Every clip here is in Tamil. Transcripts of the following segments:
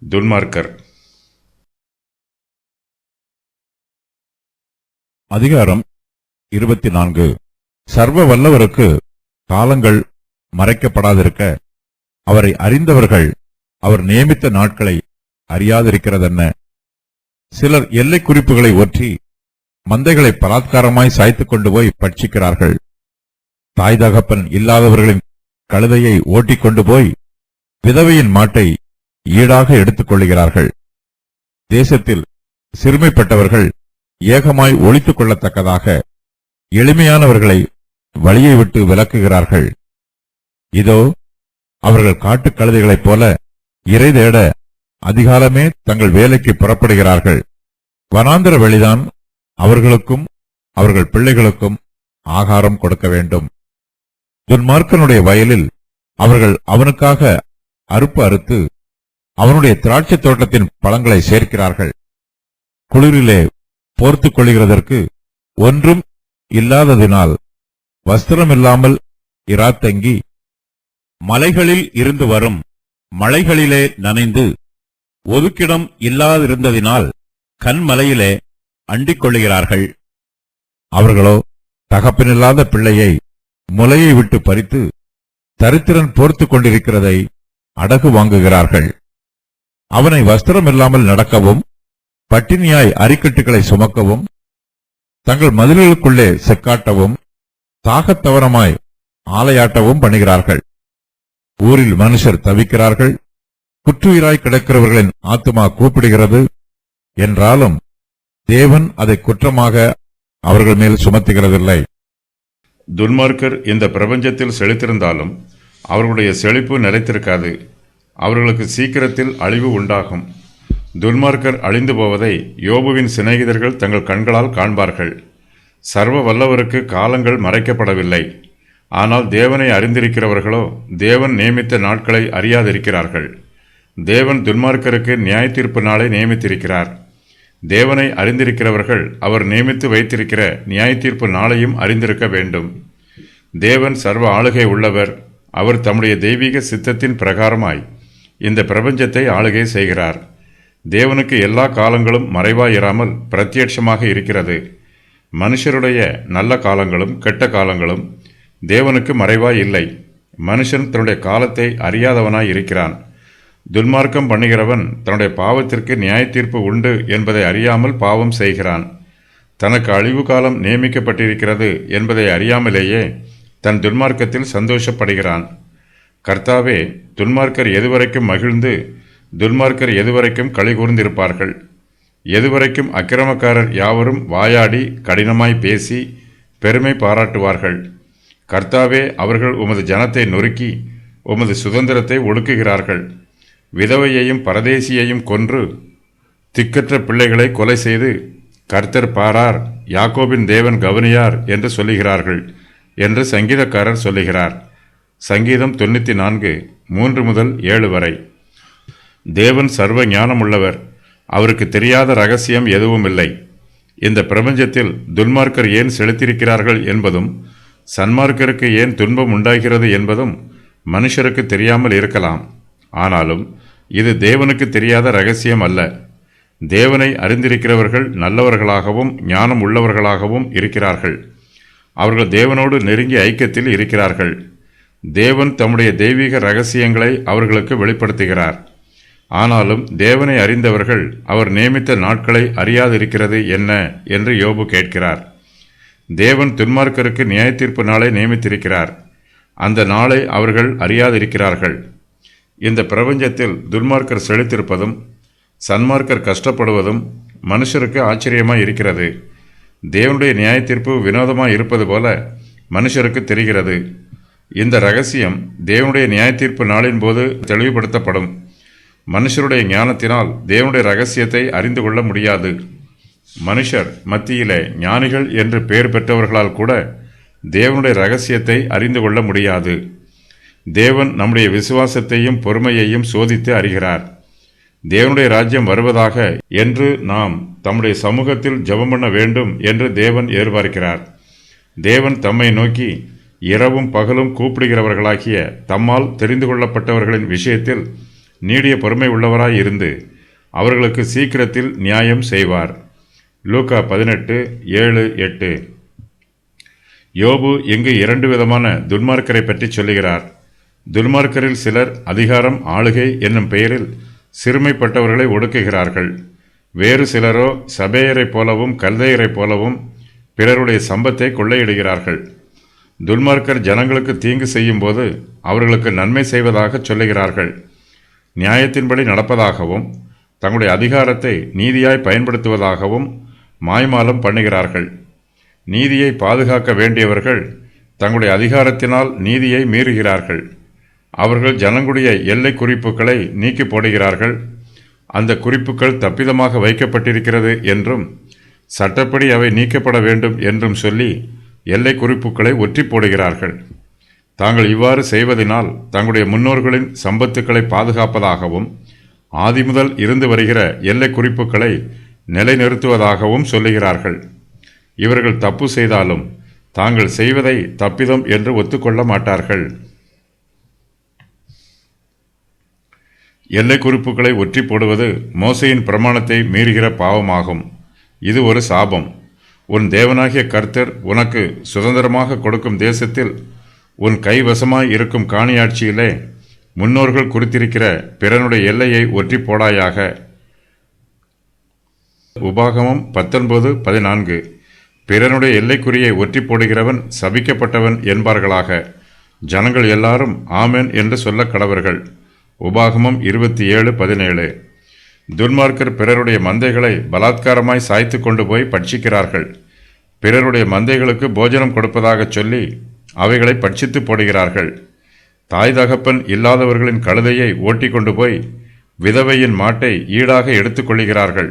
துன்மார்க்கர். அதிகாரம் 24. சர்வ வல்லவருக்கு காலங்கள் மறைக்கப்படாதிருக்க அவரை அறிந்தவர்கள் அவர் நியமித்த நாட்களை அறியாதிருக்கிறதென்ன? சிலர் எல்லை குறிப்புகளை ஒற்றி மந்தைகளை பலாத்காரமாய் சாய்த்துக் கொண்டு போய் பட்சிக்கிறார்கள். தாய் தகப்பன் இல்லாதவர்களின் கழுதையை ஓட்டிக் கொண்டு போய் விதவையின் மாட்டை ஈடாக எடுத்துக் கொள்ளுகிறார்கள். தேசத்தில் சிறுமைப்பட்டவர்கள் ஏகமாய் ஒழித்துக் கொள்ளத்தக்கதாக எளிமையானவர்களை வழியை விட்டு விலக்குகிறார்கள். இதோ அவர்கள் காட்டுக் கழுதைகளைப் போல இரை தேட அதிகாலமே தங்கள் வேலைக்கு புறப்படுகிறார்கள். வனாந்தர வெளிதான் அவர்களுக்கும் அவர்கள் பிள்ளைகளுக்கும் ஆகாரம் கொடுக்க வேண்டும். துன்மார்க்கனுடைய வயலில் அவர்கள் அவனுக்காக அறுப்பு அறுத்து அவனுடைய திராட்சை தோட்டத்தின் பழங்களை சேர்க்கிறார்கள். குளிரிலே போர்த்துக் கொள்கிறதற்கு ஒன்றும் இல்லாததினால் வஸ்திரமில்லாமல் இராத்தங்கி மலைகளில் இருந்து வரும் மழைகளிலே நனைந்து ஒதுக்கிடம் இல்லாதிருந்ததினால் கண்மலையிலே அண்டிக் கொள்ளுகிறார்கள். அவர்களோ தகப்பனில்லாத பிள்ளையை முலையை விட்டு பறித்து தரித்திரன் போர்த்துக் கொண்டிருக்கிறதை அடகு வாங்குகிறார்கள். அவனை வஸ்திரமில்லாமல் நடக்கவும் பட்டினியாய் அரிக்கட்டுகளை சுமக்கவும் தங்கள் மதில்களுக்குள்ளே செக்காட்டவும் தாகத்தவரமாய் ஆலையாட்டவும் பண்ணுகிறார்கள். ஊரில் மனுஷர் தவிக்கிறார்கள். குற்றுயிராய் கிடக்கிறவர்களின் ஆத்துமா கூப்பிடுகிறது என்றாலும் தேவன் அதை குற்றமாக அவர்கள் மேல் சுமத்துகிறதில்லை. துன்மார்க்கர் இந்த பிரபஞ்சத்தில் செழித்திருந்தாலும் அவர்களுடைய செழிப்பு நிலைத்திருக்காது. அவர்களுக்கு சீக்கிரத்தில் அழிவு உண்டாகும். துன்மார்க்கர் அழிந்து போவதை யோபுவின் சிநேகிதர்கள் தங்கள் கண்களால் காண்பார்கள். சர்வ வல்லவருக்கு காலங்கள் மறைக்கப்படவில்லை. ஆனால் தேவனை அறிந்திருக்கிறவர்களோ தேவன் நியமித்த நாட்களை அறியாதிருக்கிறார்கள். தேவன் துன்மார்க்கருக்கு நியாய தீர்ப்பு நாளை நியமித்திருக்கிறார். தேவனை அறிந்திருக்கிறவர்கள் அவர் நியமித்து வைத்திருக்கிற நியாய தீர்ப்பு நாளையும் அறிந்திருக்க வேண்டும். தேவன் சர்வ ஆளுகை உள்ளவர். அவர் தம்முடைய தெய்வீக சித்தத்தின் பிரகாரமாய் இந்த பிரபஞ்சத்தை ஆளுகை செய்கிறார். தேவனுக்கு எல்லா காலங்களும் மறைவாயிராமல் பிரத்யட்சமாக இருக்கிறது. மனுஷருடைய நல்ல காலங்களும் கெட்ட காலங்களும் தேவனுக்கு மறைவாய் இல்லை. மனுஷன் தன்னுடைய காலத்தை அறியாதவனாய் இருக்கிறான். துன்மார்க்கம் பண்ணுகிறவன் தன்னுடைய பாவத்திற்கு நியாய தீர்ப்பு உண்டு என்பதை அறியாமல் பாவம் செய்கிறான். தனக்கு அழிவு காலம் நியமிக்கப்பட்டிருக்கிறது என்பதை அறியாமலேயே தன் துன்மார்க்கத்தில் சந்தோஷப்படுகிறான். கர்த்தாவே, துன்மார்க்கர் எதுவரைக்கும் மகிழ்ந்து துன்மார்க்கர் எதுவரைக்கும் களி கூர்ந்திருப்பார்கள்? எதுவரைக்கும் அக்கிரமக்காரர் யாவரும் வாயாடி கடினமாய் பேசி பெருமை பாராட்டுவார்கள்? கர்த்தாவே, அவர்கள் உமது ஜனத்தை நொறுக்கி உமது சுதந்திரத்தை ஒடுக்குகிறார்கள். விதவையையும் பரதேசியையும் கொன்று திக்கற்ற பிள்ளைகளை கொலை செய்து கர்த்தர் பாரார், யாக்கோபின் தேவன் கவனியார் என்று சொல்லுகிறார்கள் என்று சங்கீதக்காரர் சொல்லுகிறார். சங்கீதம் 94, 3 முதல் 7 வரை. தேவன் சர்வ ஞானமுள்ளவர். அவருக்கு தெரியாத ரகசியம் எதுவும் இல்லை. இந்த பிரபஞ்சத்தில் துன்மார்க்கர் ஏன் செலுத்தியிருக்கிறார்கள் என்பதும் சன்மார்க்கருக்கு ஏன் துன்பம் உண்டாகிறது என்பதும் மனுஷருக்கு தெரியாமல் இருக்கலாம். ஆனாலும் இது தேவனுக்கு தெரியாத ரகசியம் அல்ல. தேவனை அறிந்திருக்கிறவர்கள் நல்லவர்களாகவும் ஞானம் உள்ளவர்களாகவும் இருக்கிறார்கள். அவர்கள் தேவனோடு நெருங்கிய ஐக்கியத்தில் இருக்கிறார்கள். தேவன் தம்முடைய தெய்வீக ரகசியங்களை அவர்களுக்கு வெளிப்படுத்துகிறார். ஆனாலும் தேவனை அறிந்தவர்கள் அவர் நியமித்த நாட்களை அறியாதிருக்கிறது என்ன என்று யோபு கேட்கிறார். தேவன் துன்மார்க்கருக்கு நியாய தீர்ப்பு நாளை நியமித்திருக்கிறார். அந்த நாளை அவர்கள் அறியாதிருக்கிறார்கள். இந்த பிரபஞ்சத்தில் துன்மார்க்கர் செழித்திருப்பதும் சன்மார்க்கர் கஷ்டப்படுவதும் மனுஷருக்கு ஆச்சரியமாய் இருக்கிறது. தேவனுடைய நியாய தீர்ப்பு வினோதமாய் இருப்பது போல மனுஷருக்கு தெரிகிறது. இந்த ரகசியம் தேவனுடைய நியாய தீர்ப்பு நாளின் போது தெளிவுபடுத்தப்படும். மனுஷருடைய ஞானத்தினால் தேவனுடைய ரகசியத்தை அறிந்து கொள்ள முடியாது. மனுஷர் மத்தியிலே ஞானிகள் என்று பெயர் பெற்றவர்களால் கூட தேவனுடைய ரகசியத்தை அறிந்து கொள்ள முடியாது. தேவன் நம்முடைய விசுவாசத்தையும் பொறுமையையும் சோதித்து அறிகிறார். தேவனுடைய ராஜ்யம் வருவதாக என்று நாம் தம்முடைய சமூகத்தில் ஜெபம் பண்ண வேண்டும் என்று தேவன் எதிர்பார்க்கிறார். தேவன் தம்மை நோக்கி இரவும் பகலும் கூப்பிடுகிறவர்களாகிய தம்மால் தெரிந்து கொள்ளப்பட்டவர்களின் விஷயத்தில் நீடிய பொறுமை உள்ளவராய் இருந்து அவர்களுக்கு சீக்கிரத்தில் நியாயம் செய்வார். லூக்கா 18:7-8. யோபு இங்கு 2 விதமான துன்மார்க்கரை பற்றி சொல்லுகிறார். துன்மார்க்கரில் சிலர் அதிகாரம், ஆளுகை என்னும் பெயரில் சிறுமைப்பட்டவர்களை ஒடுக்குகிறார்கள். வேறு சிலரோ சபேயரைப் போலவும் கல்தையரைப் போலவும் பிறருடைய சம்பத்தை கொள்ளையிடுகிறார்கள். துன்மார்க்கர் ஜனங்களுக்கு தீங்கு செய்யும் போது அவர்களுக்கு நன்மை செய்வதாக சொல்லுகிறார்கள். நியாயத்தின்படி நடப்பதாகவும் தங்களுடைய அதிகாரத்தை நீதியாய் பயன்படுத்துவதாகவும் மாய்மாலம் பண்ணுகிறார்கள். நீதியை பாதுகாக்க வேண்டியவர்கள் தங்களுடைய அதிகாரத்தினால் நீதியை மீறுகிறார்கள். அவர்கள் ஜனங்களுடைய எல்லை குறிப்புகளை நீக்கி போடுகிறார்கள். அந்த குறிப்புகள் தப்பிதமாக வைக்கப்பட்டிருக்கிறது என்றும் சட்டப்படி அவை நீக்கப்பட வேண்டும் என்றும் சொல்லி எல்லை குறிப்புகளை ஒற்றி போடுகிறார்கள். தாங்கள் இவ்வாறு செய்வதனால் தங்களுடைய முன்னோர்களின் சம்பத்துக்களை பாதுகாப்பதாகவும் ஆதிமுதல் இருந்து வருகிற எல்லை குறிப்புகளை நிலைநிறுத்துவதாகவும் சொல்லுகிறார்கள். இவர்கள் தப்பு செய்தாலும் தாங்கள் செய்வதை தப்பிதம் என்று ஒத்துக்கொள்ள மாட்டார்கள். எல்லை குறிப்புகளை ஒற்றி போடுவது மோசேயின் பிரமாணத்தை மீறுகிற பாவமாகும். இது ஒரு சாபம். உன் தேவனாகிய கர்த்தர் உனக்கு சுதந்திரமாக கொடுக்கும் தேசத்தில் உன் கைவசமாய் இருக்கும் காணியாட்சியிலே முன்னோர்கள் குறித்திருக்கிற பிறனுடைய எல்லையை ஒற்றி போடாயாக. உபாகமம் 19:14. பிறனுடைய எல்லைக்குறியை ஒற்றி போடுகிறவன் சபிக்கப்பட்டவன் என்பார்களாக. ஜனங்கள் எல்லாரும் ஆமென் என்று சொல்ல கடவர்கள். உபாகமம் 27:17. துன்மார்க்கர் பிறருடைய மந்தைகளை பலாத்காரமாய் சாய்த்து கொண்டு போய் பட்சிக்கிறார்கள். பிறருடைய மந்தைகளுக்கு போஜனம் கொடுப்பதாக சொல்லி அவைகளை பட்சித்து போடுகிறார்கள். தாய் தகப்பன் இல்லாதவர்களின் கழுதையை ஓட்டி கொண்டு போய் விதவையின் மாட்டை ஈடாக எடுத்துக்கொள்கிறார்கள்.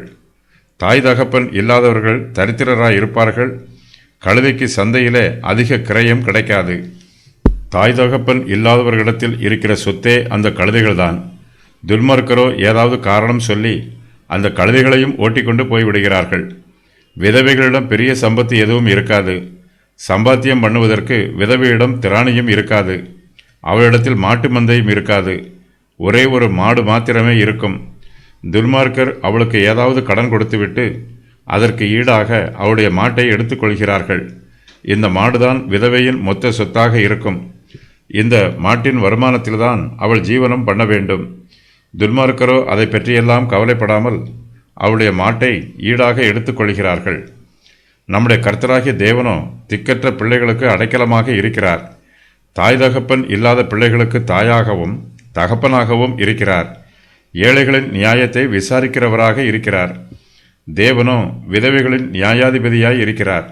தாய் தகப்பன் இல்லாதவர்கள் தரித்திரராய் இருப்பார்கள். கழுதைக்கு சந்தையிலே அதிக கிரயம் கிடைக்காது. தாய் தகப்பன் இல்லாதவர்களிடத்தில் இருக்கிற சொத்தே அந்த கழுதைகள்தான். துன்மார்க்கரோ ஏதாவது காரணம் சொல்லி அந்த கழுதைகளையும் ஓட்டிக்கொண்டு போய்விடுகிறார்கள். விதவைகளிடம் பெரிய சம்பத்து எதுவும் இருக்காது. சம்பாத்தியம் பண்ணுவதற்கு விதவையிடம் திராணியும் இருக்காது. அவளிடத்தில் மாட்டு மந்தையும் இருக்காது. ஒரே ஒரு மாடு மாத்திரமே இருக்கும். துன்மார்க்கர் அவளுக்கு ஏதாவது கடன் கொடுத்துவிட்டு அதற்கு ஈடாக அவளுடைய மாட்டை எடுத்துக்கொள்கிறார்கள். இந்த மாடுதான் விதவையின் மொத்த சொத்தாக இருக்கும். இந்த மாட்டின் வருமானத்தில்தான் அவள் ஜீவனம் பண்ண வேண்டும். துன்மார்க்கரோ அதை பற்றியெல்லாம் கவலைப்படாமல் அவளுடைய மாட்டை ஈடாக எடுத்துக்கொள்கிறார்கள். நம்முடைய கர்த்தராகிய தேவனோ திக்கற்ற பிள்ளைகளுக்கு அடைக்கலமாக இருக்கிறார். தாய் தகப்பன் இல்லாத பிள்ளைகளுக்கு தாயாகவும் தகப்பனாகவும் இருக்கிறார். ஏழைகளின் நியாயத்தை விசாரிக்கிறவராக இருக்கிறார். தேவனோ விதவைகளின் நியாயாதிபதியாய் இருக்கிறார்.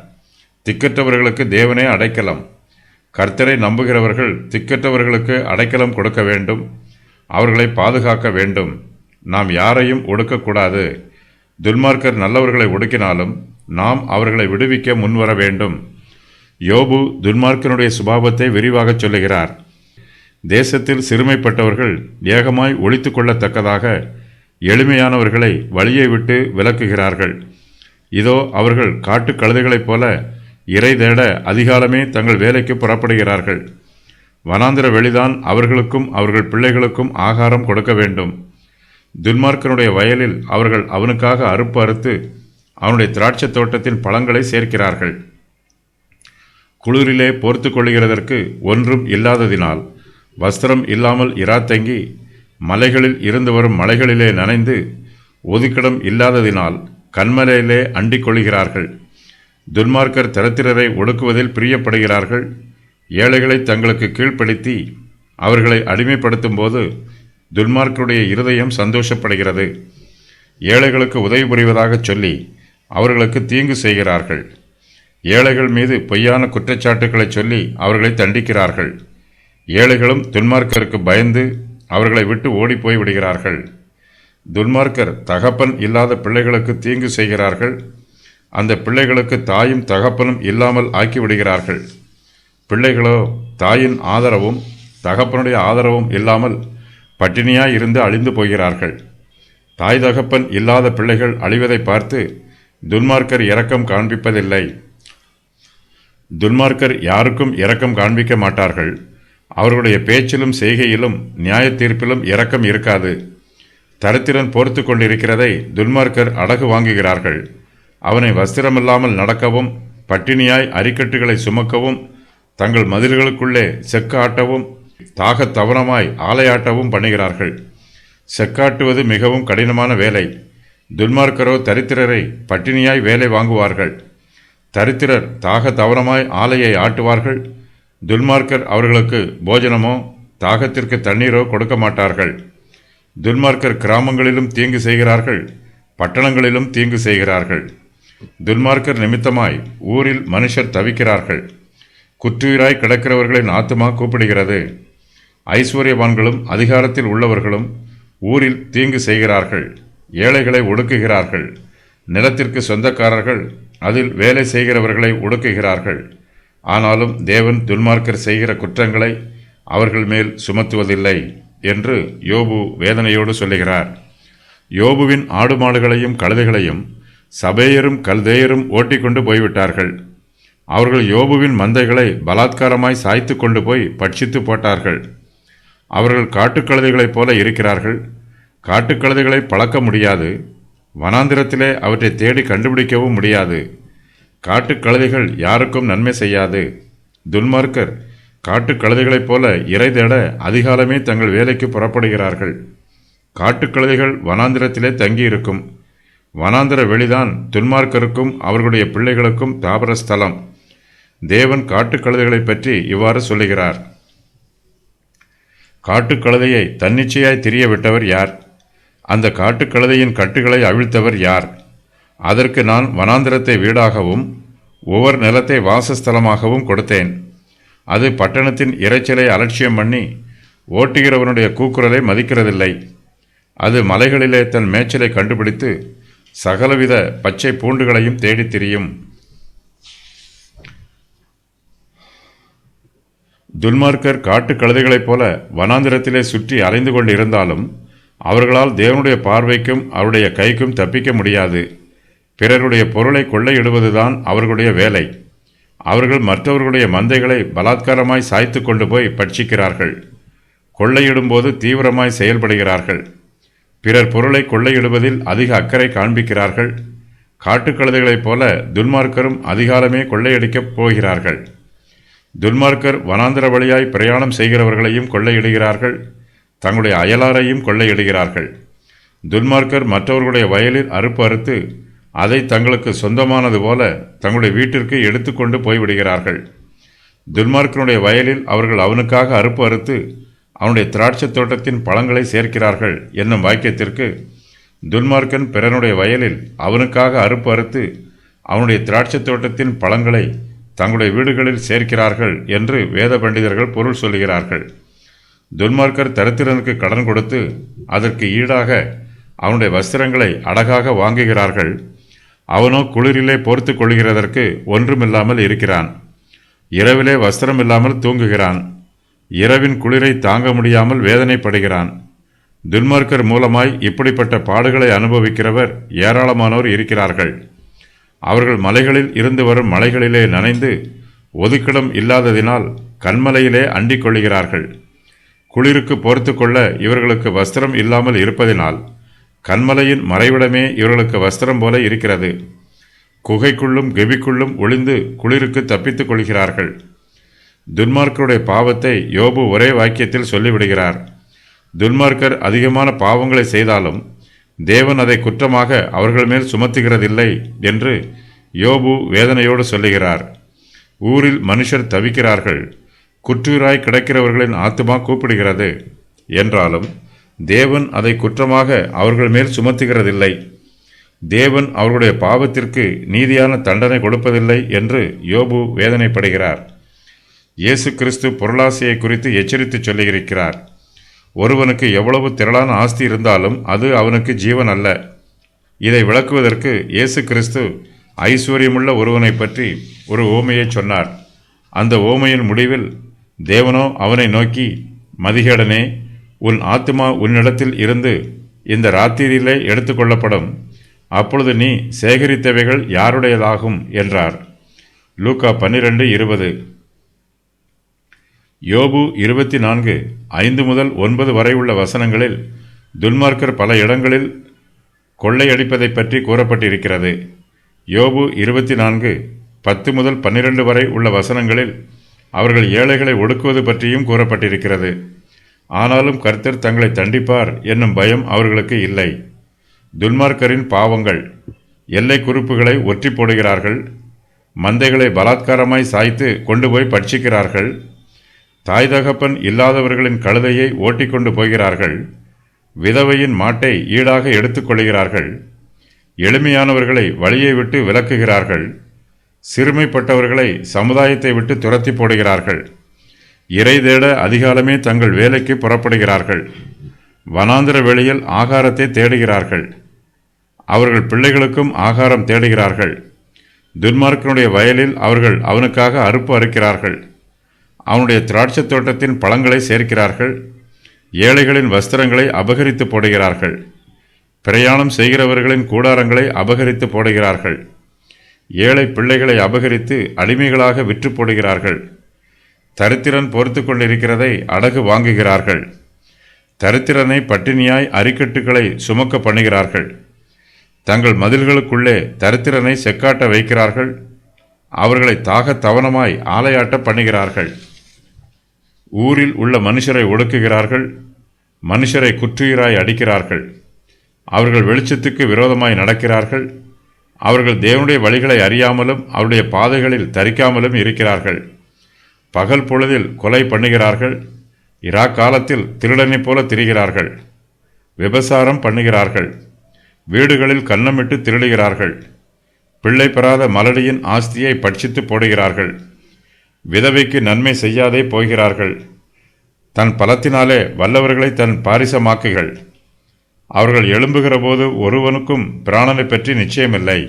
திக்கற்றவர்களுக்கு தேவனே அடைக்கலம். கர்த்தரை நம்புகிறவர்கள் திக்கற்றவர்களுக்கு அடைக்கலம் கொடுக்க வேண்டும். அவர்களை பாதுகாக்க வேண்டும். நாம் யாரையும் ஒடுக்கக்கூடாது. துன்மார்க்கர் நல்லவர்களை ஒடுக்கினாலும் நாம் அவர்களை விடுவிக்க முன்வர வேண்டும். யோபு துன்மார்க்கனுடைய சுபாவத்தை விரிவாக சொல்லுகிறார். தேசத்தில் சிறுமைப்பட்டவர்கள் ஏகமாய் ஒழித்து கொள்ளத்தக்கதாக எளிமையானவர்களை வழியை விட்டு விலக்குகிறார்கள். இதோ அவர்கள் காட்டு கழுதைகளைப் போல இறை தேட அதிகாலமே தங்கள் வேலைக்கு புறப்படுகிறார்கள். வனாந்திர வெளிதான் அவர்களுக்கும் அவர்கள் பிள்ளைகளுக்கும் ஆகாரம் கொடுக்க வேண்டும். துன்மார்க்கனுடைய வயலில் அவர்கள் அவனுக்காக அறுப்பு அறுத்து அவனுடைய திராட்சை தோட்டத்தின் பழங்களை சேர்க்கிறார்கள். குளிரிலே போர்த்து கொள்ளுகிறதற்கு ஒன்றும் இல்லாததினால் வஸ்திரம் இல்லாமல் இராத்தங்கி மலைகளில் இருந்து வரும் மலைகளிலே நனைந்து ஒதுக்கிடம் இல்லாததினால் கண்மலையிலே அண்டிக் கொள்கிறார்கள். துன்மார்க்கர் தரித்திரரை ஒடுக்குவதில் பிரியப்படுகிறார்கள். ஏழைகளை தங்களுக்கு கீழ்ப்படுத்தி அவர்களை அடிமைப்படுத்தும் போது துன்மார்க்கருடைய இருதயம் சந்தோஷப்படுகிறது. ஏழைகளுக்கு உதவி புரிவதாக சொல்லி அவர்களுக்கு தீங்கு செய்கிறார்கள். ஏழைகள் மீது பொய்யான குற்றச்சாட்டுக்களை சொல்லி அவர்களை தண்டிக்கிறார்கள். ஏழைகளும் துன்மார்க்கருக்கு பயந்து அவர்களை விட்டு ஓடிப்போய் விடுகிறார்கள். துன்மார்க்கர் தகப்பன் இல்லாத பிள்ளைகளுக்கு தீங்கு செய்கிறார்கள். அந்த பிள்ளைகளுக்கு தாயும் தகப்பனும் இல்லாமல் ஆக்கிவிடுகிறார்கள். பிள்ளைகளோ தாயின் ஆதரவும் தகப்பனுடைய ஆதரவும் இல்லாமல் பட்டினியாய் இருந்து அழிந்து போகிறார்கள். தாய் தகப்பன் இல்லாத பிள்ளைகள் அழிவதை பார்த்து துன்மார்க்கர் இரக்கம் காண்பிப்பதில்லை. துன்மார்க்கர் யாருக்கும் இரக்கம் காண்பிக்க மாட்டார்கள். அவர்களுடைய பேச்சிலும் செய்கையிலும் நியாய தீர்ப்பிலும் இரக்கம் இருக்காது. தரித்திரன் பொறுத்து கொண்டிருக்கிறதை துன்மார்க்கர் அடகு வாங்குகிறார்கள். அவனை வஸ்திரமில்லாமல் நடக்கவும், பட்டினியாய் அரிக்கட்டுகளை சுமக்கவும், தங்கள் மதில்களுக்குள்ளே செக்கு ஆட்டவும், தாகத்தவனமாய் ஆலையாட்டவும் பண்ணுகிறார்கள். செக்காட்டுவது மிகவும் கடினமான வேலை. துன்மார்க்கரோ தரித்திரரை பட்டினியாய் வேலை வாங்குவார்கள். தரித்திரர் தாகத்தவனமாய் ஆலையை ஆட்டுவார்கள். துன்மார்க்கர் அவர்களுக்கு போஜனமோ தாகத்திற்கு தண்ணீரோ கொடுக்க மாட்டார்கள். துன்மார்க்கர் கிராமங்களிலும் தீங்கு செய்கிறார்கள், பட்டணங்களிலும் தீங்கு செய்கிறார்கள். துன்மார்க்கர் நிமித்தமாய் ஊரில் மனுஷர் தவிக்கிறார்கள். குற்றுயிராய் கிடக்கிறவர்களின் ஆத்துமா கூப்பிடுகிறது. ஐஸ்வர்யவான்களும் அதிகாரத்தில் உள்ளவர்களும் ஊரில் தீங்கு செய்கிறார்கள். ஏழைகளை ஒடுக்குகிறார்கள். நிலத்திற்கு சொந்தக்காரர்கள் அதில் வேலை செய்கிறவர்களை ஒடுக்குகிறார்கள். ஆனாலும் தேவன் துன்மார்க்கர் செய்கிற குற்றங்களை அவர்கள் மேல் சுமத்துவதில்லை என்று யோபு வேதனையோடு சொல்லுகிறார். யோபுவின் ஆடு மாடுகளையும் கழுதைகளையும் சபேயரும் கல்தேயரும் ஓட்டிக்கொண்டு போய்விட்டார்கள். அவர்கள் யோபுவின் மந்தைகளை பலாத்காரமாய் சாய்த்து கொண்டு போய் பட்சித்து போட்டார்கள். அவர்கள் காட்டுக்கழுதைகளைப் போல இருக்கிறார்கள். காட்டுக்கழுதைகளை பழக்க முடியாது. வனாந்திரத்திலே அவற்றை தேடி கண்டுபிடிக்கவும் முடியாது. காட்டுக்கழுதைகள் யாருக்கும் நன்மை செய்யாது. துன்மார்க்கர் காட்டுக்கழுதைகளைப் போல இறை தேட அதிகாலமே தங்கள் வேலைக்கு புறப்படுகிறார்கள். காட்டுக்கழுதைகள் வனாந்திரத்திலே தங்கியிருக்கும். வனாந்திர வெளிதான் துன்மார்க்கருக்கும் அவர்களுடைய பிள்ளைகளுக்கும் தாபர ஸ்தலம். தேவன் காட்டுக்கழுதைகளை பற்றி இவ்வாறு சொல்லுகிறார். காட்டுக்கழுதையை தன்னிச்சையாய் திரிய விட்டவர் யார்? அந்த காட்டுக்கழுதையின் கட்டுகளை அவிழ்த்தவர் யார்? அதற்கு நான் வனாந்திரத்தை வீடாகவும் ஒவ்வொரு நிலத்தை வாசஸ்தலமாகவும் கொடுத்தேன். அது பட்டணத்தின் இரைச்சலை அலட்சியம் பண்ணி ஓட்டுகிறவனுடைய கூக்குரலை மதிக்கிறதில்லை. அது மலைகளிலே தன் மேய்ச்சலை கண்டுபிடித்து சகலவித பச்சை பூண்டுகளையும் தேடித் திரியும். துன்மார்க்கர் காட்டு கழுதைகளைப் போல வனாந்திரத்திலே சுற்றி அலைந்து கொண்டு இருந்தாலும் அவர்களால் தேவனுடைய பார்வைக்கும் அவருடைய கைக்கும் தப்பிக்க முடியாது. பிறருடைய பொருளை கொள்ளையிடுவதுதான் அவர்களுடைய வேலை. அவர்கள் மற்றவர்களுடைய மந்தைகளை பலாத்காரமாய் சாய்த்து கொண்டு போய் பட்சிக்கிறார்கள். கொள்ளையிடும்போது தீவிரமாய் செயல்படுகிறார்கள். பிறர் பொருளை கொள்ளையிடுவதில் அதிக அக்கறை காண்பிக்கிறார்கள். காட்டுக்கழுதைகளைப் போல துன்மார்க்கரும் அதிகாலமே கொள்ளையடிக்கப் போகிறார்கள். துன்மார்க்கர் வனாந்திர வழியாய் பிரயாணம் செய்கிறவர்களையும் கொள்ளையிடுகிறார்கள். தங்களுடைய அயலாரையும் கொள்ளையிடுகிறார்கள். துன்மார்க்கர் மற்றவர்களுடைய வயலில் அறுப்பு அறுத்து அதை தங்களுக்கு சொந்தமானது போல தங்களுடைய வீட்டிற்கு எடுத்துக்கொண்டு போய்விடுகிறார்கள். துன்மார்க்கனுடைய வயலில் அவர்கள் அவனுக்காக அறுப்பு அறுத்து அவனுடைய திராட்சை தோட்டத்தின் பழங்களை சேர்க்கிறார்கள் என்னும் வாக்கியத்திற்கு துன்மார்க்கன் பிறனுடைய வயலில் அவனுக்காக அறுப்பு அறுத்து அவனுடைய திராட்சை தோட்டத்தின் பழங்களை தங்களுடைய வீடுகளில் சேர்க்கிறார்கள் என்று வேத பண்டிதர்கள் பொருள் சொல்லுகிறார்கள். துன்மார்க்கர் தரித்திரனுக்கு கடன் கொடுத்து அதற்கு ஈடாக அவனுடைய வஸ்திரங்களை அழகாக வாங்குகிறார்கள். அவனோ குளிரிலே போர்த்து கொள்கிறதற்கு ஒன்றுமில்லாமல் இருக்கிறான். இரவிலே வஸ்திரம் இல்லாமல் தூங்குகிறான். இரவின் குளிரை தாங்க முடியாமல் வேதனைப்படுகிறான். துன்மார்க்கர் மூலமாய் இப்படிப்பட்ட பாடுகளை அனுபவிக்கிறவர் ஏராளமானோர் இருக்கிறார்கள். அவர்கள் மலைகளில் இருந்து வரும் மலைகளிலே நனைந்து ஒதுக்கிடம் இல்லாததினால் கண்மலையிலே அண்டிக் கொள்கிறார்கள். குளிருக்கு பொறுத்து கொள்ள இவர்களுக்கு வஸ்திரம் இல்லாமல் இருப்பதினால் கண்மலையின் மறைவிடமே இவர்களுக்கு வஸ்திரம் போல இருக்கிறது. குகைக்குள்ளும் கெபிக்குள்ளும் ஒளிந்து குளிருக்கு தப்பித்துக் கொள்கிறார்கள். துன்மார்க்கருடைய பாவத்தை யோபு ஒரே வாக்கியத்தில் சொல்லிவிடுகிறார். துன்மார்க்கர் அதிகமான பாவங்களை செய்தாலும் தேவன் அதை குற்றமாக அவர்கள் மேல் சுமத்துகிறதில்லை என்று யோபு வேதனையோடு சொல்லுகிறார். ஊரில் மனுஷர் தவிக்கிறார்கள். குற்றூராய் கிடக்கிறவர்களின் ஆத்துமா கூப்பிடுகிறது என்றாலும் தேவன் அதை குற்றமாக அவர்கள் மேல் சுமத்துகிறதில்லை. தேவன் அவர்களுடைய பாவத்திற்கு நீதியான தண்டனை கொடுப்பதில்லை என்று யோபு வேதனைப்படுகிறார். இயேசு கிறிஸ்து பொருளாசையை குறித்து எச்சரித்து சொல்லியிருக்கிறார். ஒருவனுக்கு எவ்வளவு திரளான ஆஸ்தி இருந்தாலும் அது அவனுக்கு ஜீவன் அல்ல. இதை விளக்குவதற்கு இயேசு கிறிஸ்து ஐஸ்வர்யமுள்ள ஒருவனை பற்றி ஒரு ஓமையை சொன்னார். அந்த ஓமையின் முடிவில் தேவனோ அவனை நோக்கி, மதிகேடனே, உன் ஆத்துமா உன்னிடத்தில் இருந்து இந்த ராத்திரியிலே எடுத்துக்கொள்ளப்படும். அப்பொழுது நீ சேகரித்தவைகள் யாருடையதாகும் என்றார். லூக்கா 12:20. யோபு 24:5 முதல் 9 வரை உள்ள வசனங்களில் துன்மார்க்கர் பல இடங்களில் கொள்ளையடிப்பதை பற்றி கூறப்பட்டிருக்கிறது. யோபு 24:10 முதல் 12 வரை உள்ள வசனங்களில் அவர்கள் ஏழைகளை ஒடுக்குவது பற்றியும் கூறப்பட்டிருக்கிறது. ஆனாலும் கர்த்தர் தங்களை தண்டிப்பார் என்னும் பயம் அவர்களுக்கு இல்லை. துன்மார்க்கரின் பாவங்கள்: எல்லை குறிப்புகளை ஒற்றி போடுகிறார்கள், மந்தைகளை பலாத்காரமாய் சாய்த்து கொண்டு போய் பட்சிக்கிறார்கள், தாய் தகப்பன் இல்லாதவர்களின் கழுதையை ஓட்டிக்கொண்டு போகிறார்கள், விதவையின் மாட்டை ஈடாக எடுத்துக்கொள்கிறார்கள், எளிமையானவர்களை வழியை விட்டு விலக்குகிறார்கள், சிறுமைப்பட்டவர்களை சமுதாயத்தை விட்டு துரத்தி போடுகிறார்கள், இறை தேட அதிகாலமே தங்கள் வேலைக்கு புறப்படுகிறார்கள், வனாந்திர வெளியில் ஆகாரத்தை தேடுகிறார்கள், அவர்கள் பிள்ளைகளுக்கும் ஆகாரம் தேடுகிறார்கள், துன்மார்க்கனுடைய வயலில் அவர்கள் அவனுக்காக அறுப்பு அறுக்கிறார்கள், அவனுடைய திராட்சைத் தோட்டத்தின் பழங்களை சேர்க்கிறார்கள், ஏழைகளின் வஸ்திரங்களை அபகரித்து போடுகிறார்கள், பிரயாணம் செய்கிறவர்களின் கூடாரங்களை அபகரித்து போடுகிறார்கள், ஏழை பிள்ளைகளை அபகரித்து அடிமைகளாக விற்று போடுகிறார்கள், தரித்திரன் பொறுத்து கொண்டிருக்கிறதை அடகு வாங்குகிறார்கள், தரித்திரனை பட்டினியாய் அரிக்கட்டுகளை சுமக்க பண்ணுகிறார்கள், தங்கள் மதில்களுக்குள்ளே தரித்திரனை செக்காட்ட வைக்கிறார்கள், அவர்களை தாக தவனமாய் ஆலையாட்ட பண்ணுகிறார்கள், ஊரில் உள்ள மனுஷரை ஒடுக்குகிறார்கள், மனுஷரை குற்றுயிராய் அடிக்கிறார்கள், அவர்கள் வெளிச்சத்துக்கு விரோதமாய் நடக்கிறார்கள், அவர்கள் தேவனுடைய வழிகளை அறியாமலும் அவருடைய பாதைகளில் தரிக்காமலும் இருக்கிறார்கள், பகல் பொழுதில் கொலை பண்ணுகிறார்கள், இரா காலத்தில் திருடனைப் போல திரிகிறார்கள், விபசாரம் பண்ணுகிறார்கள், வீடுகளில் கன்னமிட்டு திருடுகிறார்கள், பிள்ளை பெறாத மலடியின் ஆஸ்தியை பட்சித்து போடுகிறார்கள், விதவைக்கு நன்மை செய்யாதே போகிறார்கள், தன் பலத்தினாலே வல்லவர்களை தன் பாரிசமாக்குகள், அவர்கள் எழும்புகிற போது ஒருவனுக்கும் பிராணனை பற்றி நிச்சயமில்லை.